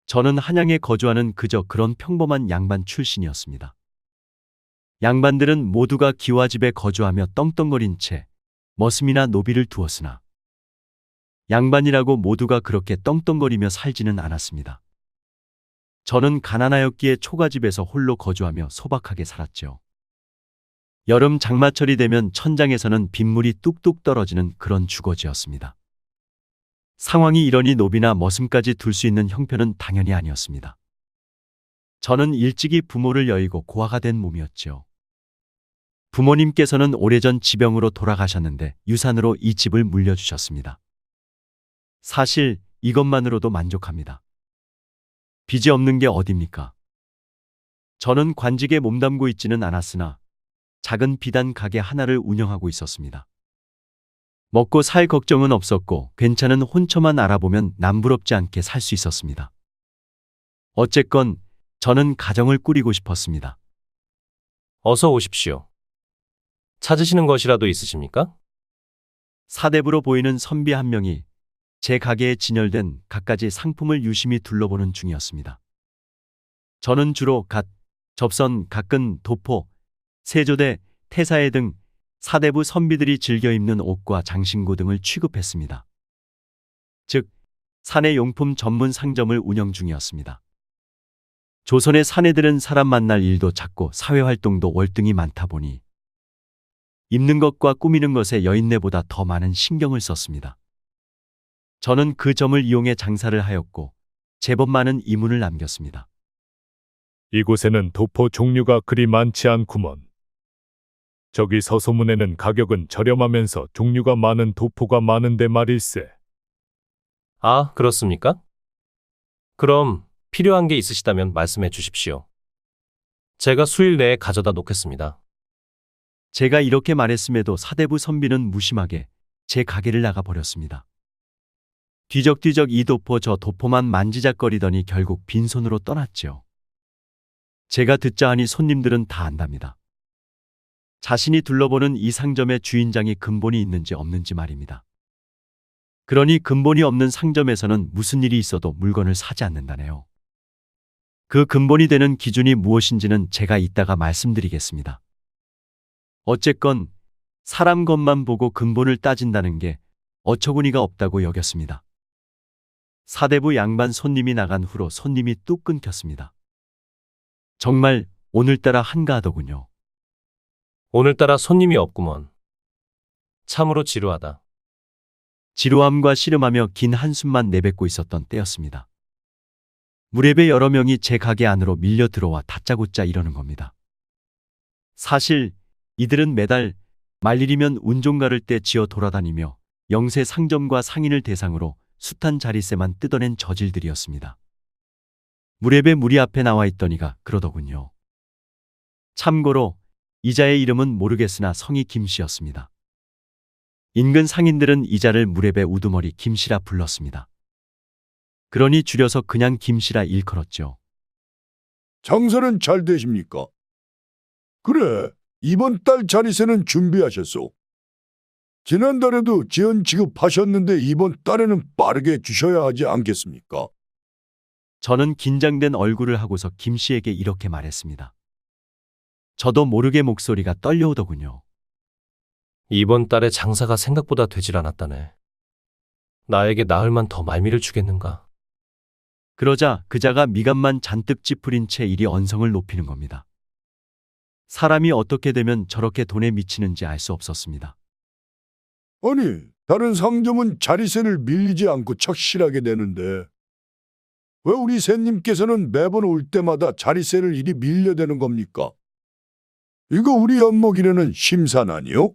저는 한양에 거주하는 그저 그런 평범한 양반 출신이었습니다. 양반들은 모두가 기와집에 거주하며 떵떵거린 채 머슴이나 노비를 두었으나 양반이라고 모두가 그렇게 떵떵거리며 살지는 않았습니다. 저는 가난하였기에 초가집에서 홀로 거주하며 소박하게 살았죠. 여름 장마철이 되면 천장에서는 빗물이 뚝뚝 떨어지는 그런 주거지였습니다. 상황이 이러니 노비나 머슴까지 둘 수 있는 형편은 당연히 아니었습니다. 저는 일찍이 부모를 여의고 고아가 된 몸이었지요. 부모님께서는 오래전 지병으로 돌아가셨는데 유산으로 이 집을 물려주셨습니다. 사실 이것만으로도 만족합니다. 빚이 없는 게 어딥니까? 저는 관직에 몸담고 있지는 않았으나 작은 비단 가게 하나를 운영하고 있었습니다. 먹고 살 걱정은 없었고 괜찮은 혼처만 알아보면 남부럽지 않게 살 수 있었습니다. 어쨌건 저는 가정을 꾸리고 싶었습니다. 어서 오십시오. 찾으시는 것이라도 있으십니까? 사대부로 보이는 선비 한 명이 제 가게에 진열된 갖가지 상품을 유심히 둘러보는 중이었습니다. 저는 주로 갓, 접선, 각근, 도포, 세조대, 태사해 등 사대부 선비들이 즐겨 입는 옷과 장신구 등을 취급했습니다. 즉, 사내 용품 전문 상점을 운영 중이었습니다. 조선의 사내들은 사람 만날 일도 작고 사회활동도 월등히 많다 보니 입는 것과 꾸미는 것에 여인네보다 더 많은 신경을 썼습니다. 저는 그 점을 이용해 장사를 하였고 제법 많은 이문을 남겼습니다. 이곳에는 도포 종류가 그리 많지 않구먼. 저기 서소문에는 가격은 저렴하면서 종류가 많은 도포가 많은데 말일세. 아, 그렇습니까? 그럼 필요한 게 있으시다면 말씀해 주십시오. 제가 수일 내에 가져다 놓겠습니다. 제가 이렇게 말했음에도 사대부 선비는 무심하게 제 가게를 나가버렸습니다. 뒤적뒤적 이 도포 저 도포만 만지작거리더니 결국 빈손으로 떠났지요. 제가 듣자 하니 손님들은 다 안답니다. 자신이 둘러보는 이 상점의 주인장이 근본이 있는지 없는지 말입니다. 그러니 근본이 없는 상점에서는 무슨 일이 있어도 물건을 사지 않는다네요. 그 근본이 되는 기준이 무엇인지는 제가 이따가 말씀드리겠습니다. 어쨌건 사람 것만 보고 근본을 따진다는 게 어처구니가 없다고 여겼습니다. 사대부 양반 손님이 나간 후로 손님이 뚝 끊겼습니다. 정말 오늘따라 한가하더군요. 오늘따라 손님이 없구먼. 참으로 지루하다. 지루함과 씨름하며 긴 한숨만 내뱉고 있었던 때였습니다. 무렵에 여러 명이 제 가게 안으로 밀려 들어와 다짜고짜 이러는 겁니다. 사실 이들은 매달 말일이면 운종 가를 때 지어 돌아다니며 영세 상점과 상인을 대상으로 숱한 자릿세만 뜯어낸 저질들이었습니다. 무렵에 무리 앞에 나와 있더니가 그러더군요. 참고로 이자의 이름은 모르겠으나 성이 김씨였습니다. 인근 상인들은 이자를 무렵에 우두머리 김씨라 불렀습니다. 그러니 줄여서 그냥 김씨라 일컬었죠. 장사는 잘 되십니까? 그래, 이번 달 자리세는 준비하셨소. 지난달에도 지연 지급하셨는데 이번 달에는 빠르게 주셔야 하지 않겠습니까? 저는 긴장된 얼굴을 하고서 김씨에게 이렇게 말했습니다. 저도 모르게 목소리가 떨려오더군요. 이번 달에 장사가 생각보다 되질 않았다네. 나에게 나흘만 더 말미를 주겠는가? 그러자 그자가 미간만 잔뜩 찌푸린 채 이리 언성을 높이는 겁니다. 사람이 어떻게 되면 저렇게 돈에 미치는지 알 수 없었습니다. 아니, 다른 상점은 자리세를 밀리지 않고 착실하게 내는데 왜 우리 새님께서는 매번 올 때마다 자리세를 이리 밀려대는 겁니까? 이거 우리 엿먹이려는 심산 아니요?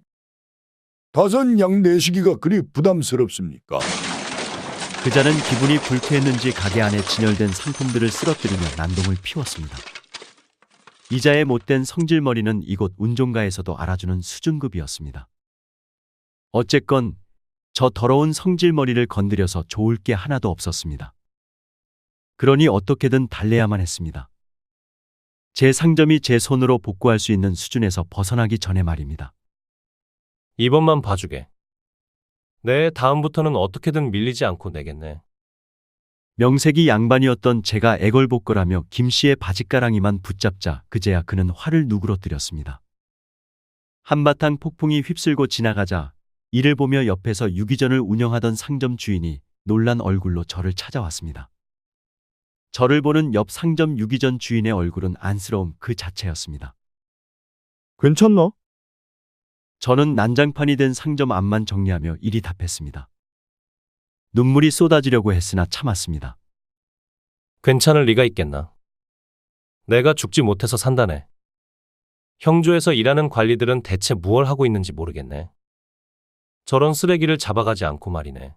다선 양 내시기가 그리 부담스럽습니까? 그자는 기분이 불쾌했는지 가게 안에 진열된 상품들을 쓰러뜨리며 난동을 피웠습니다. 이자의 못된 성질머리는 이곳 운종가에서도 알아주는 수준급이었습니다. 어쨌건 저 더러운 성질머리를 건드려서 좋을 게 하나도 없었습니다. 그러니 어떻게든 달래야만 했습니다. 제 상점이 제 손으로 복구할 수 있는 수준에서 벗어나기 전에 말입니다. 이번만 봐주게. 네, 다음부터는 어떻게든 밀리지 않고 내겠네. 명색이 양반이었던 제가 애걸복걸하며 김씨의 바짓가랑이만 붙잡자 그제야 그는 화를 누그러뜨렸습니다. 한바탕 폭풍이 휩쓸고 지나가자 이를 보며 옆에서 유기전을 운영하던 상점 주인이 놀란 얼굴로 저를 찾아왔습니다. 저를 보는 옆 상점 유기전 주인의 얼굴은 안쓰러움 그 자체였습니다. 괜찮나? 저는 난장판이 된 상점 앞만 정리하며 이리 답했습니다. 눈물이 쏟아지려고 했으나 참았습니다. 괜찮을 리가 있겠나. 내가 죽지 못해서 산다네. 형조에서 일하는 관리들은 대체 무얼 하고 있는지 모르겠네. 저런 쓰레기를 잡아가지 않고 말이네.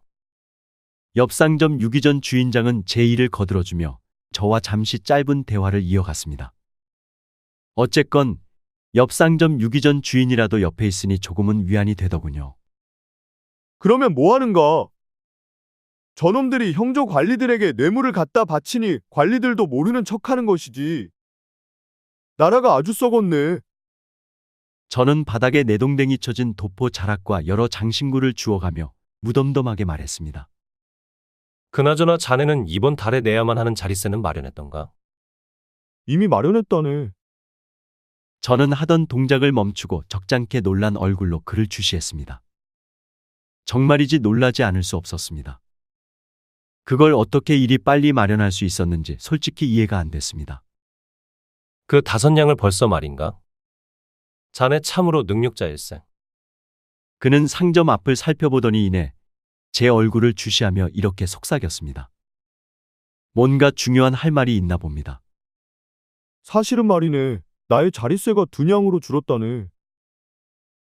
옆 상점 유기전 주인장은 제 일을 거들어주며 저와 잠시 짧은 대화를 이어갔습니다. 어쨌건 옆 상점 유기전 주인이라도 옆에 있으니 조금은 위안이 되더군요. 그러면 뭐 하는가? 저놈들이 형조 관리들에게 뇌물을 갖다 바치니 관리들도 모르는 척하는 것이지. 나라가 아주 썩었네. 저는 바닥에 내동댕이 쳐진 도포 자락과 여러 장신구를 주워가며 무덤덤하게 말했습니다. 그나저나 자네는 이번 달에 내야만 하는 자릿세는 마련했던가? 이미 마련했다네. 저는 하던 동작을 멈추고 적잖게 놀란 얼굴로 그를 주시했습니다. 정말이지 놀라지 않을 수 없었습니다. 그걸 어떻게 이리 빨리 마련할 수 있었는지 솔직히 이해가 안 됐습니다. 그 5냥을 벌써 말인가? 자네 참으로 능력자일세. 그는 상점 앞을 살펴보더니 이내 제 얼굴을 주시하며 이렇게 속삭였습니다. 뭔가 중요한 할 말이 있나 봅니다. 사실은 말이네. 나의 자릿세가 2냥으로 줄었다네.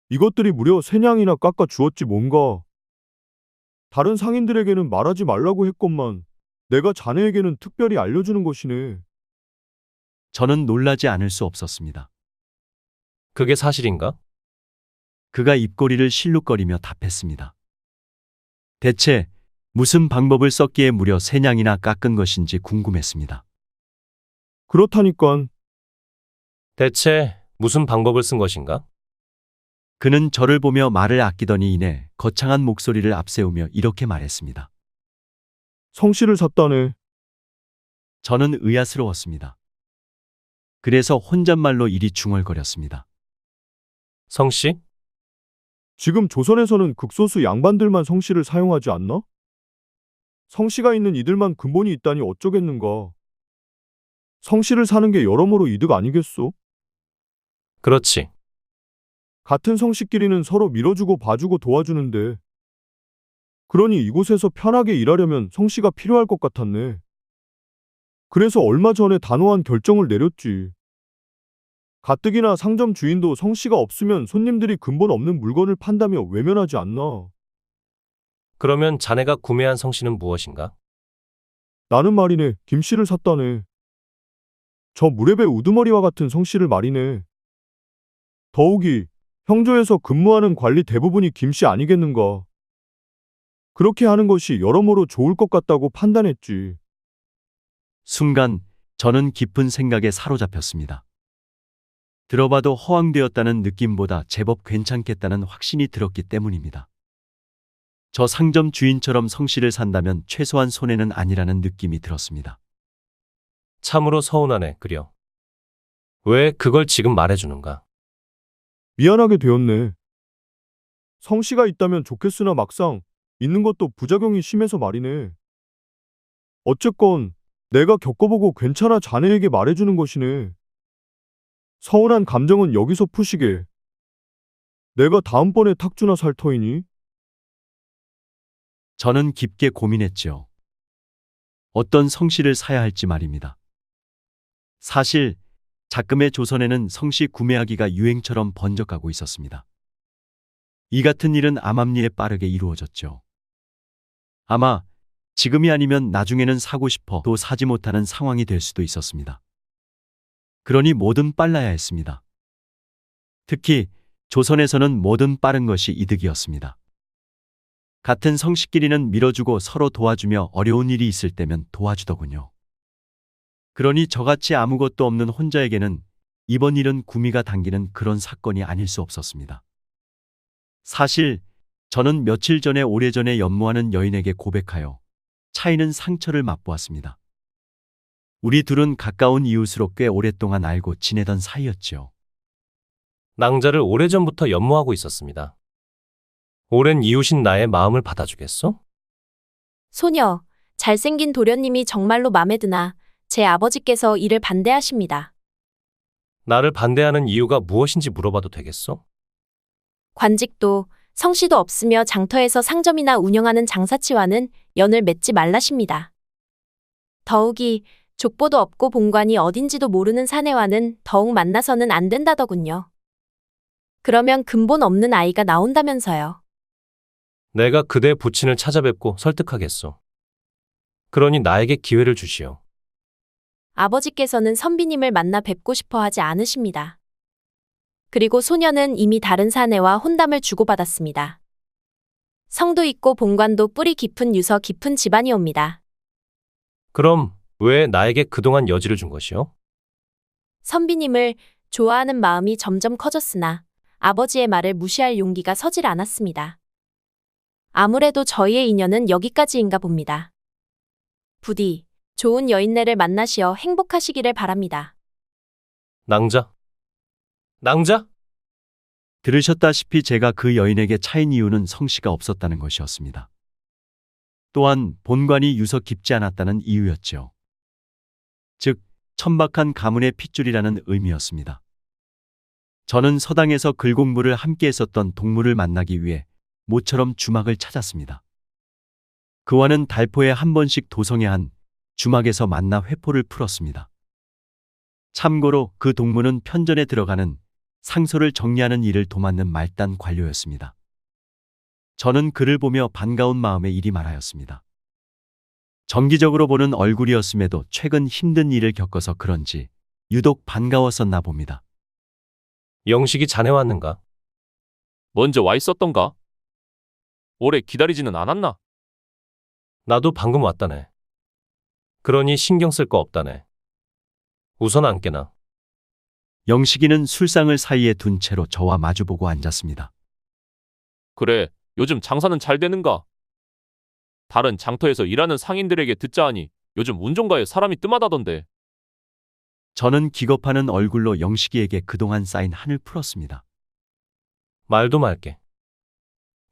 이것들이 무려 3냥이나 깎아 주었지 뭔가. 다른 상인들에게는 말하지 말라고 했건만 내가 자네에게는 특별히 알려주는 것이네. 저는 놀라지 않을 수 없었습니다. 그게 사실인가? 그가 입꼬리를 실룩거리며 답했습니다. 대체 무슨 방법을 썼기에 무려 3냥이나 깎은 것인지 궁금했습니다. 그렇다니깐. 대체 무슨 방법을 쓴 것인가? 그는 저를 보며 말을 아끼더니 이내 거창한 목소리를 앞세우며 이렇게 말했습니다. 성씨를 샀다네. 저는 의아스러웠습니다. 그래서 혼잣말로 이리 중얼거렸습니다. 성씨? 지금 조선에서는 극소수 양반들만 성씨를 사용하지 않나? 성씨가 있는 이들만 근본이 있다니 어쩌겠는가. 성씨를 사는 게 여러모로 이득 아니겠소? 그렇지. 같은 성씨끼리는 서로 밀어주고 봐주고 도와주는데. 그러니 이곳에서 편하게 일하려면 성씨가 필요할 것 같았네. 그래서 얼마 전에 단호한 결정을 내렸지. 가뜩이나 상점 주인도 성씨가 없으면 손님들이 근본 없는 물건을 판다며 외면하지 않나. 그러면 자네가 구매한 성씨는 무엇인가? 나는 말이네, 김씨를 샀다네. 저 무렵의 우두머리와 같은 성씨를 말이네. 더욱이 형조에서 근무하는 관리 대부분이 김씨 아니겠는가. 그렇게 하는 것이 여러모로 좋을 것 같다고 판단했지. 순간 저는 깊은 생각에 사로잡혔습니다. 들어봐도 허황되었다는 느낌보다 제법 괜찮겠다는 확신이 들었기 때문입니다. 저 상점 주인처럼 성씨를 산다면 최소한 손해는 아니라는 느낌이 들었습니다. 참으로 서운하네, 그려. 왜 그걸 지금 말해주는가? 미안하게 되었네. 성씨가 있다면 좋겠으나 막상 있는 것도 부작용이 심해서 말이네. 어쨌건 내가 겪어보고 괜찮아 자네에게 말해주는 것이네. 서운한 감정은 여기서 푸시게. 내가 다음번에 탁주나 살 터이니? 저는 깊게 고민했지요. 어떤 성씨를 사야 할지 말입니다. 사실 작금의 조선에는 성씨 구매하기가 유행처럼 번져가고 있었습니다. 이 같은 일은 암암리에 빠르게 이루어졌죠. 아마 지금이 아니면 나중에는 사고 싶어도 사지 못하는 상황이 될 수도 있었습니다. 그러니 뭐든 빨라야 했습니다. 특히 조선에서는 뭐든 빠른 것이 이득이었습니다. 같은 성씨끼리는 밀어주고 서로 도와주며 어려운 일이 있을 때면 도와주더군요. 그러니 저같이 아무것도 없는 혼자에게는 이번 일은 구미가 당기는 그런 사건이 아닐 수 없었습니다. 사실 저는 며칠 전에 오래전에 연모하는 여인에게 고백하여 차이는 상처를 맛보았습니다. 우리 둘은 가까운 이웃으로 꽤 오랫동안 알고 지내던 사이였지요. 낭자를 오래전부터 연모하고 있었습니다. 오랜 이웃인 나의 마음을 받아주겠소? 소녀, 잘생긴 도련님이 정말로 맘에 드나 제 아버지께서 이를 반대하십니다. 나를 반대하는 이유가 무엇인지 물어봐도 되겠소? 관직도 성씨도 없으며 장터에서 상점이나 운영하는 장사치와는 연을 맺지 말라십니다. 더욱이 족보도 없고 본관이 어딘지도 모르는 사내와는 더욱 만나서는 안 된다더군요. 그러면 근본 없는 아이가 나온다면서요. 내가 그대 부친을 찾아뵙고 설득하겠소. 그러니 나에게 기회를 주시오. 아버지께서는 선비님을 만나 뵙고 싶어 하지 않으십니다. 그리고 소녀는 이미 다른 사내와 혼담을 주고받았습니다. 성도 있고 본관도 뿌리 깊은 유서 깊은 집안이옵니다. 그럼 왜 나에게 그동안 여지를 준 것이오? 선비님을 좋아하는 마음이 점점 커졌으나 아버지의 말을 무시할 용기가 서질 않았습니다. 아무래도 저희의 인연은 여기까지인가 봅니다. 부디 좋은 여인네를 만나시어 행복하시기를 바랍니다. 낭자? 낭자? 들으셨다시피 제가 그 여인에게 차인 이유는 성씨가 없었다는 것이었습니다. 또한 본관이 유서 깊지 않았다는 이유였지요. 즉, 천박한 가문의 핏줄이라는 의미였습니다. 저는 서당에서 글 공부를 함께 했었던 동무를 만나기 위해 모처럼 주막을 찾았습니다. 그와는 달포에 한 번씩 도성에 한 주막에서 만나 회포를 풀었습니다. 참고로 그 동무는 편전에 들어가는 상소를 정리하는 일을 도맡는 말단 관료였습니다. 저는 그를 보며 반가운 마음에 이리 말하였습니다. 정기적으로 보는 얼굴이었음에도 최근 힘든 일을 겪어서 그런지 유독 반가웠었나 봅니다. 영식이 자네 왔는가? 먼저 와 있었던가? 오래 기다리지는 않았나? 나도 방금 왔다네. 그러니 신경 쓸 거 없다네. 우선 앉게나. 영식이는 술상을 사이에 둔 채로 저와 마주보고 앉았습니다. 그래, 요즘 장사는 잘 되는가? 다른 장터에서 일하는 상인들에게 듣자 하니 요즘 운종가에 사람이 뜸하다던데. 저는 기겁하는 얼굴로 영식이에게 그동안 쌓인 한을 풀었습니다. 말도 말게.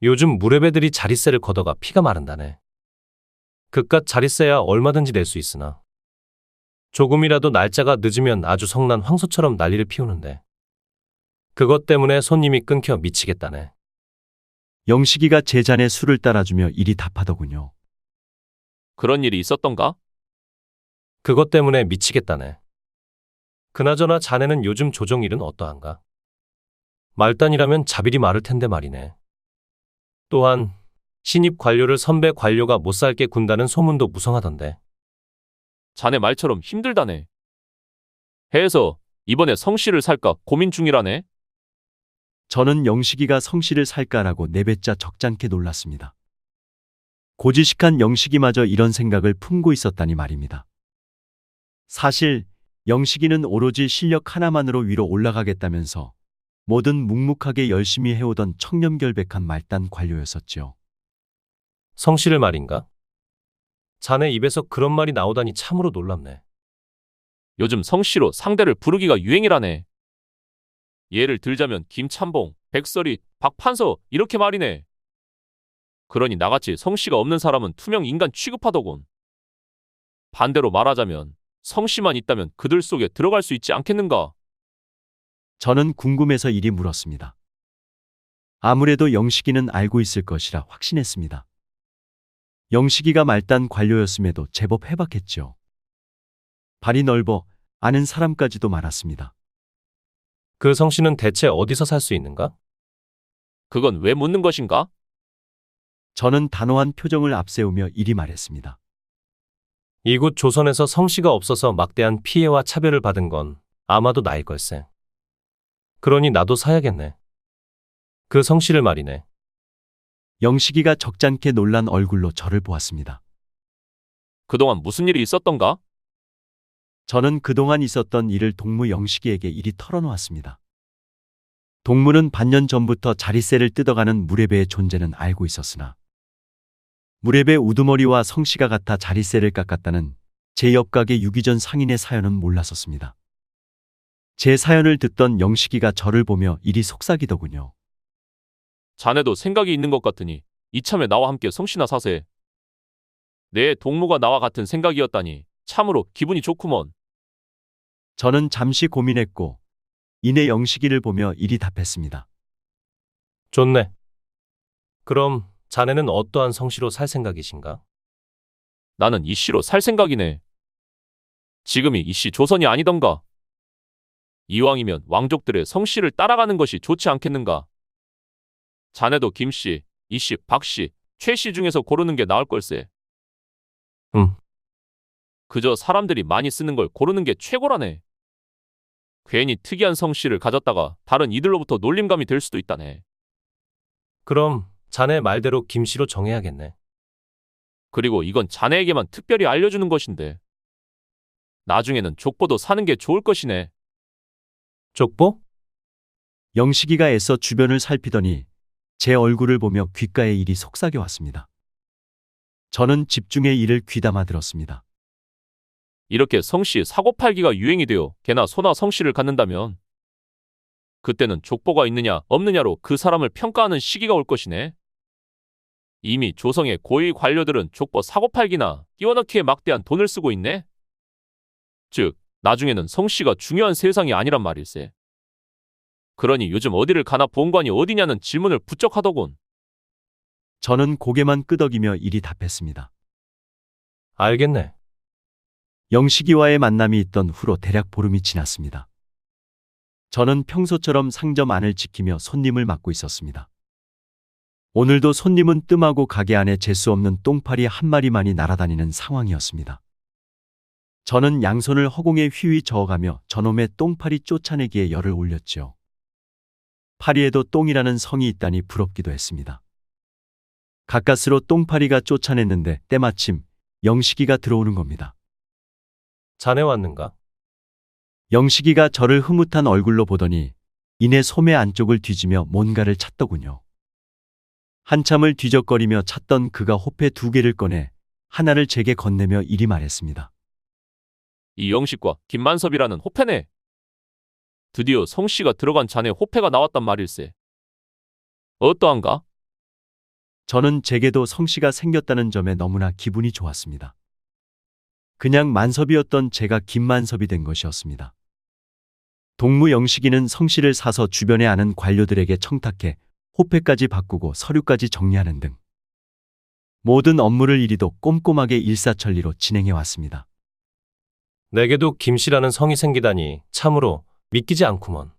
요즘 무례배들이 자릿세를 걷어가 피가 마른다네. 그깟 자릿세야 얼마든지 낼 수 있으나 조금이라도 날짜가 늦으면 아주 성난 황소처럼 난리를 피우는데 그것 때문에 손님이 끊겨 미치겠다네. 영식이가 제 잔에 술을 따라주며 이리 답하더군요. 그런 일이 있었던가? 그것 때문에 미치겠다네. 그나저나 자네는 요즘 조정일은 어떠한가? 말단이라면 자비리 마를 텐데 말이네. 또한 신입 관료를 선배 관료가 못 살게 군다는 소문도 무성하던데. 자네 말처럼 힘들다네. 해서 이번에 성씨를 살까 고민 중이라네. 저는 영식이가 성씨를 살까라고 내뱉자 적잖게 놀랐습니다. 고지식한 영식이마저 이런 생각을 품고 있었다니 말입니다. 사실 영식이는 오로지 실력 하나만으로 위로 올라가겠다면서 뭐든 묵묵하게 열심히 해오던 청렴결백한 말단 관료였었지요. 성씨를 말인가? 자네 입에서 그런 말이 나오다니 참으로 놀랍네. 요즘 성씨로 상대를 부르기가 유행이라네. 예를 들자면 김참봉, 백설이, 박판서 이렇게 말이네. 그러니 나같이 성씨가 없는 사람은 투명 인간 취급하더군. 반대로 말하자면 성씨만 있다면 그들 속에 들어갈 수 있지 않겠는가? 저는 궁금해서 이리 물었습니다. 아무래도 영식이는 알고 있을 것이라 확신했습니다. 영식이가 말단 관료였음에도 제법 해박했죠. 발이 넓어 아는 사람까지도 많았습니다. 그 성씨는 대체 어디서 살 수 있는가? 그건 왜 묻는 것인가? 저는 단호한 표정을 앞세우며 이리 말했습니다. 이곳 조선에서 성씨가 없어서 막대한 피해와 차별을 받은 건 아마도 나일 걸세. 그러니 나도 사야겠네. 그 성씨를 말이네. 영식이가 적잖게 놀란 얼굴로 저를 보았습니다. 그동안 무슨 일이 있었던가? 저는 그동안 있었던 일을 동무 영식이에게 이리 털어놓았습니다. 동무는 반년 전부터 자릿세를 뜯어가는 무례배의 존재는 알고 있었으나 무렵에 우두머리와 성씨가 같아 자리세를 깎았다는 제 옆가게 유기전 상인의 사연은 몰랐었습니다. 제 사연을 듣던 영식이가 저를 보며 이리 속삭이더군요. 자네도 생각이 있는 것 같으니 이참에 나와 함께 성씨나 사세. 내 동무가 나와 같은 생각이었다니 참으로 기분이 좋구먼. 저는 잠시 고민했고 이내 영식이를 보며 이리 답했습니다. 좋네. 그럼 자네는 어떠한 성씨로 살 생각이신가? 나는 이씨로 살 생각이네. 지금이 이씨 조선이 아니던가. 이왕이면 왕족들의 성씨를 따라가는 것이 좋지 않겠는가. 자네도 김씨, 이씨, 박씨, 최씨 중에서 고르는 게 나을 걸세. 그저 사람들이 많이 쓰는 걸 고르는 게 최고라네. 괜히 특이한 성씨를 가졌다가 다른 이들로부터 놀림감이 될 수도 있다네. 그럼 자네 말대로 김씨로 정해야겠네. 그리고 이건 자네에게만 특별히 알려주는 것인데. 나중에는 족보도 사는 게 좋을 것이네. 족보? 영식이가 애써 주변을 살피더니 제 얼굴을 보며 귓가에 이리 속삭여 왔습니다. 저는 집중해 이를 귀담아 들었습니다. 이렇게 성씨 사고팔기가 유행이 되어 개나 소나 성씨를 갖는다면 그때는 족보가 있느냐 없느냐로 그 사람을 평가하는 시기가 올 것이네. 이미 조성의 고위 관료들은 족보 사고팔기나 끼워넣기에 막대한 돈을 쓰고 있네. 즉, 나중에는 성씨가 중요한 세상이 아니란 말일세. 그러니 요즘 어디를 가나 본관이 어디냐는 질문을 부쩍 하더군. 저는 고개만 끄덕이며 이리 답했습니다. 알겠네. 영식이와의 만남이 있던 후로 대략 보름이 지났습니다. 저는 평소처럼 상점 안을 지키며 손님을 맡고 있었습니다. 오늘도 손님은 뜸하고 가게 안에 재수 없는 똥파리 한 마리만이 날아다니는 상황이었습니다. 저는 양손을 허공에 휘휘 저어가며 저놈의 똥파리 쫓아내기에 열을 올렸죠. 파리에도 똥이라는 성이 있다니 부럽기도 했습니다. 가까스로 똥파리가 쫓아냈는데 때마침 영식이가 들어오는 겁니다. 자네 왔는가? 영식이가 저를 흐뭇한 얼굴로 보더니 이내 소매 안쪽을 뒤지며 뭔가를 찾더군요. 한참을 뒤적거리며 찾던 그가 호패 2개를 꺼내 하나를 제게 건네며 이리 말했습니다. 이 영식과 김만섭이라는 호패네. 드디어 성씨가 들어간 자네 호패가 나왔단 말일세. 어떠한가? 저는 제게도 성씨가 생겼다는 점에 너무나 기분이 좋았습니다. 그냥 만섭이었던 제가 김만섭이 된 것이었습니다. 동무 영식이는 성씨를 사서 주변에 아는 관료들에게 청탁해 호패까지 바꾸고 서류까지 정리하는 등 모든 업무를 이리도 꼼꼼하게 일사천리로 진행해 왔습니다. 내게도 김씨라는 성이 생기다니 참으로 믿기지 않구먼.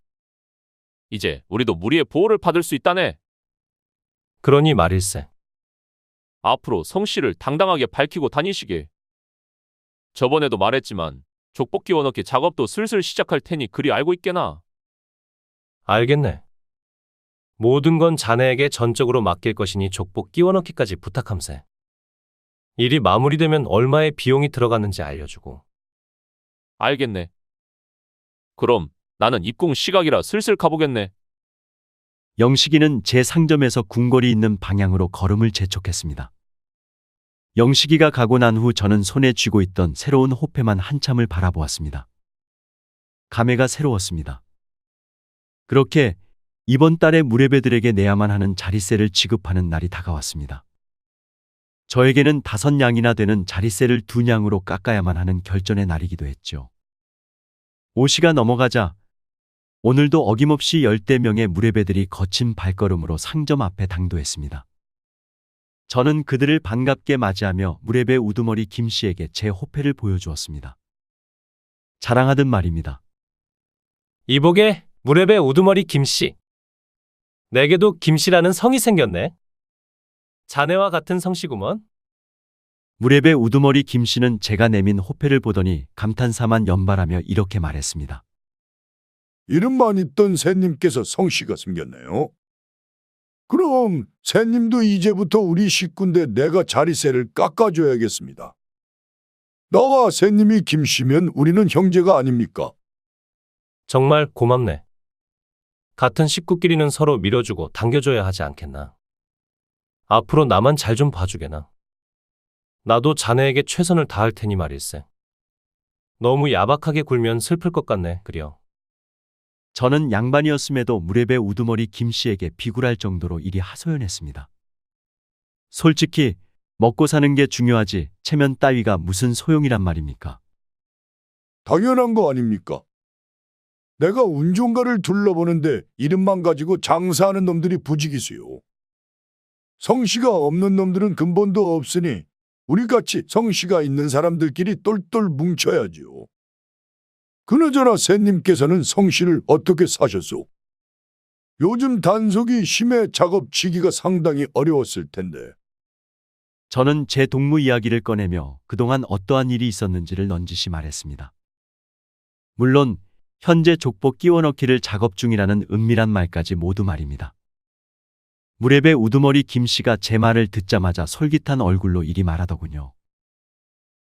이제 우리도 무리의 보호를 받을 수 있다네. 그러니 말일세. 앞으로 성씨를 당당하게 밝히고 다니시게. 저번에도 말했지만 족보 끼워넣기 작업도 슬슬 시작할 테니 그리 알고 있게나. 알겠네. 모든 건 자네에게 전적으로 맡길 것이니 족보 끼워넣기까지 부탁함세. 일이 마무리되면 얼마의 비용이 들어갔는지 알려주고. 알겠네. 그럼 나는 입궁 시각이라 슬슬 가보겠네. 영식이는 제 상점에서 궁궐이 있는 방향으로 걸음을 재촉했습니다. 영식이가 가고 난 후 저는 손에 쥐고 있던 새로운 호패만 한참을 바라보았습니다. 감회가 새로웠습니다. 그렇게 이번 달에 무례배들에게 내야만 하는 자리세를 지급하는 날이 다가왔습니다. 저에게는 5냥이나 되는 자리세를 2냥으로 깎아야만 하는 결전의 날이기도 했죠. 5시가 넘어가자 오늘도 어김없이 10대 명의 무례배들이 거친 발걸음으로 상점 앞에 당도했습니다. 저는 그들을 반갑게 맞이하며 무례배 우두머리 김씨에게 제 호패를 보여주었습니다. 자랑하듯 말입니다. 이복의 무렵의 우두머리 김씨. 내게도 김씨라는 성이 생겼네. 자네와 같은 성씨구먼. 무례배 우두머리 김씨는 제가 내민 호패를 보더니 감탄사만 연발하며 이렇게 말했습니다. 이름만 있던 새님께서 성씨가 생겼네요. 그럼 새님도 이제부터 우리 식구인데 내가 자리세를 깎아줘야겠습니다. 나가 새님이 김씨면 우리는 형제가 아닙니까? 정말 고맙네. 같은 식구끼리는 서로 밀어주고 당겨줘야 하지 않겠나. 앞으로 나만 잘 좀 봐주게나. 나도 자네에게 최선을 다할 테니 말일세. 너무 야박하게 굴면 슬플 것 같네, 그려. 저는 양반이었음에도 무렵의 우두머리 김 씨에게 비굴할 정도로 일이 하소연했습니다. 솔직히 먹고 사는 게 중요하지 체면 따위가 무슨 소용이란 말입니까? 당연한 거 아닙니까? 내가 운종가를 둘러보는데 이름만 가지고 장사하는 놈들이 부지기수요. 성씨가 없는 놈들은 근본도 없으니 우리같이 성씨가 있는 사람들끼리 똘똘 뭉쳐야지요. 그나저나 새님께서는 성씨를 어떻게 사셨소? 요즘 단속이 심해 작업치기가 상당히 어려웠을 텐데. 저는 제 동무 이야기를 꺼내며 그동안 어떠한 일이 있었는지를 넌지시 말했습니다. 물론 현재 족보 끼워넣기를 작업 중이라는 은밀한 말까지 모두 말입니다. 무렵의 우두머리 김 씨가 제 말을 듣자마자 솔깃한 얼굴로 이리 말하더군요.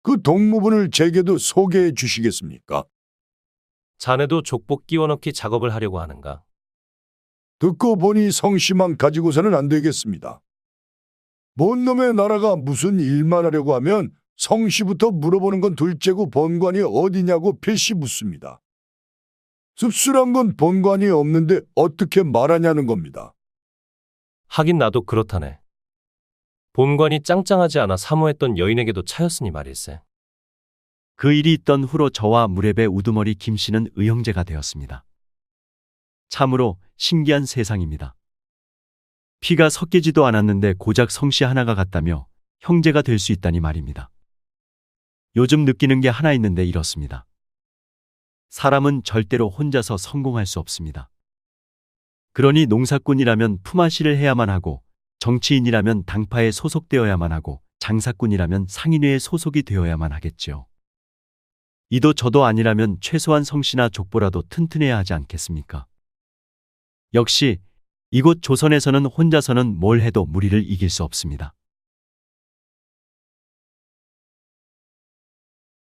그 동무분을 제게도 소개해 주시겠습니까? 자네도 족보 끼워넣기 작업을 하려고 하는가? 듣고 보니 성씨만 가지고서는 안 되겠습니다. 뭔 놈의 나라가 무슨 일만 하려고 하면 성씨부터 물어보는 건 둘째고 본관이 어디냐고 필시 묻습니다. 씁쓸한 건 본관이 없는데 어떻게 말하냐는 겁니다. 하긴 나도 그렇다네. 본관이 짱짱하지 않아 사모했던 여인에게도 차였으니 말일세. 그 일이 있던 후로 저와 무렵의 우두머리 김 씨는 의형제가 되었습니다. 참으로 신기한 세상입니다. 피가 섞이지도 않았는데 고작 성씨 하나가 같다며 형제가 될 수 있다니 말입니다. 요즘 느끼는 게 하나 있는데 이렇습니다. 사람은 절대로 혼자서 성공할 수 없습니다. 그러니 농사꾼이라면 품앗이를 해야만 하고, 정치인이라면 당파에 소속되어야만 하고, 장사꾼이라면 상인회에 소속이 되어야만 하겠지요. 이도 저도 아니라면 최소한 성씨나 족보라도 튼튼해야 하지 않겠습니까? 역시 이곳 조선에서는 혼자서는 뭘 해도 무리를 이길 수 없습니다.